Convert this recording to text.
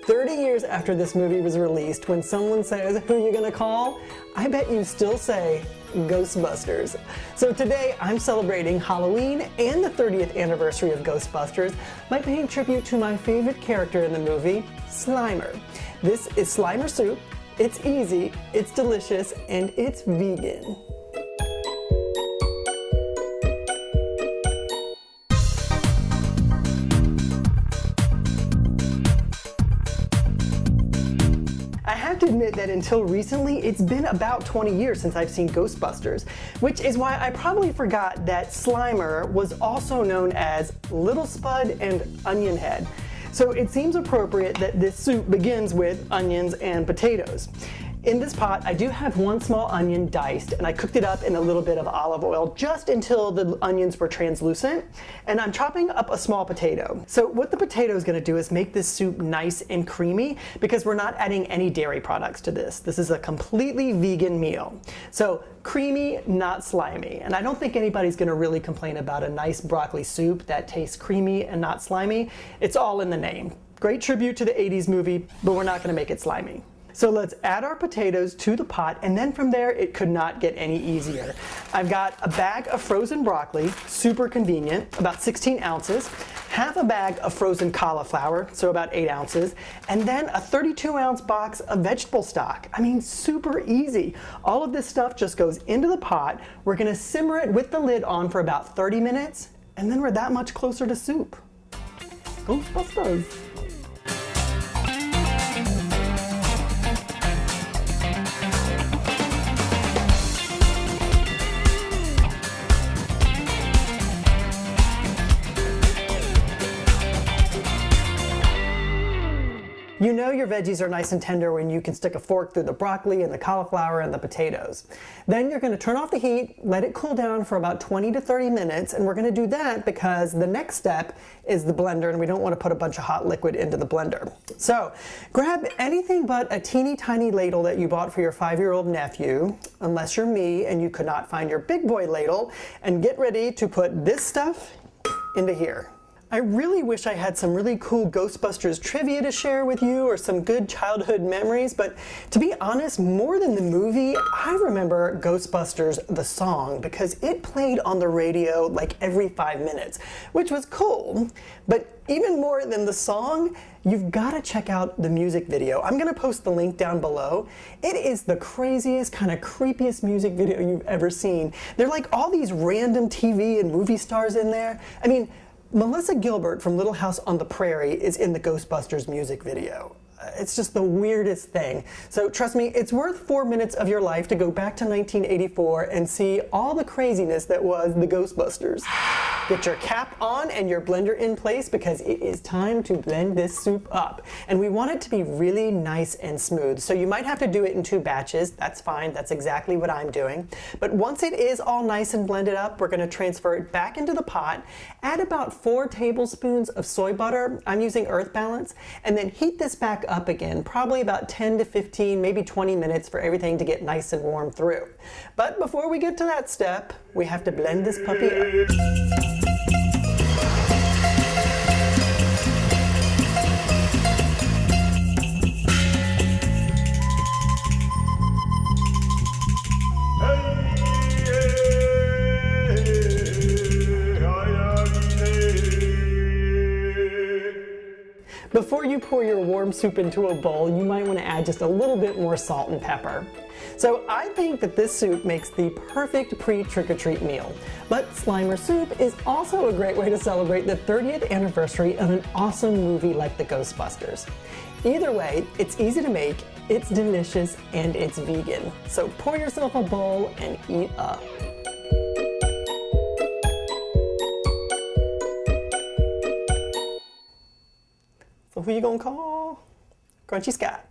30 years after this movie was released, when someone says, "Who you gonna call?" I bet you still say, Ghostbusters. So today I'm celebrating Halloween and the 30th anniversary of Ghostbusters by paying tribute to my favorite character in the movie, Slimer. This is Slimer soup. It's easy, it's delicious, and it's vegan. I have to admit that until recently, it's been about 20 years since I've seen Ghostbusters, which is why I probably forgot that Slimer was also known as Little Spud and Onion Head. So it seems appropriate that this soup begins with onions and potatoes. In this pot, I do have one small onion diced, and I cooked it up in a little bit of olive oil just until the onions were translucent, and I'm chopping up a small potato. So what the potato is going to do is make this soup nice and creamy because we're not adding any dairy products to this. This is a completely vegan meal. So creamy, not slimy. And I don't think anybody's going to really complain about a nice broccoli soup that tastes creamy and not slimy. It's all in the name. Great tribute to the 80s movie, but we're not going to make it slimy. So let's add our potatoes to the pot, and then from there it could not get any easier. I've got a bag of frozen broccoli, super convenient, about 16 ounces, half a bag of frozen cauliflower, so about 8 ounces, and then a 32-ounce box of vegetable stock. I mean, super easy. All of this stuff just goes into the pot. We're gonna simmer it with the lid on for about 30 minutes, and then we're that much closer to soup. Ghostbusters! You know your veggies are nice and tender when you can stick a fork through the broccoli and the cauliflower and the potatoes. Then you're going to turn off the heat, let it cool down for about 20 to 30 minutes, and we're going to do that because the next step is the blender, and we don't want to put a bunch of hot liquid into the blender. So grab anything but a teeny tiny ladle that you bought for your 5-year-old nephew, unless you're me and you could not find your big boy ladle, and get ready to put this stuff into here. I really wish I had some really cool Ghostbusters trivia to share with you or some good childhood memories, but to be honest, more than the movie, I remember Ghostbusters the song because it played on the radio like every 5 minutes, which was cool. But even more than the song, you've got to check out the music video. I'm going to post the link down below. It is the craziest, kind of creepiest music video you've ever seen. There are like all these random TV and movie stars in there. I mean, Melissa Gilbert from Little House on the Prairie is in the Ghostbusters music video. It's just the weirdest thing. So trust me, it's worth 4 minutes of your life to go back to 1984 and see all the craziness that was the Ghostbusters. Get your cap on and your blender in place because it is time to blend this soup up. And we want it to be really nice and smooth. So you might have to do it in 2 batches. That's fine. That's exactly what I'm doing. But once it is all nice and blended up, we're going to transfer it back into the pot, add about 4 tablespoons of soy butter. I'm using Earth Balance, and then heat this back up again, probably about 10 to 15, maybe 20 minutes for everything to get nice and warm through. But before we get to that step, we have to blend this puppy up. Before you pour your warm soup into a bowl, you might want to add just a little bit more salt and pepper. So I think that this soup makes the perfect pre-trick-or-treat meal. But Slimer soup is also a great way to celebrate the 30th anniversary of an awesome movie like the Ghostbusters. Either way, it's easy to make, it's delicious, and it's vegan. So pour yourself a bowl and eat up. So who you gonna call? Crunchy Scott.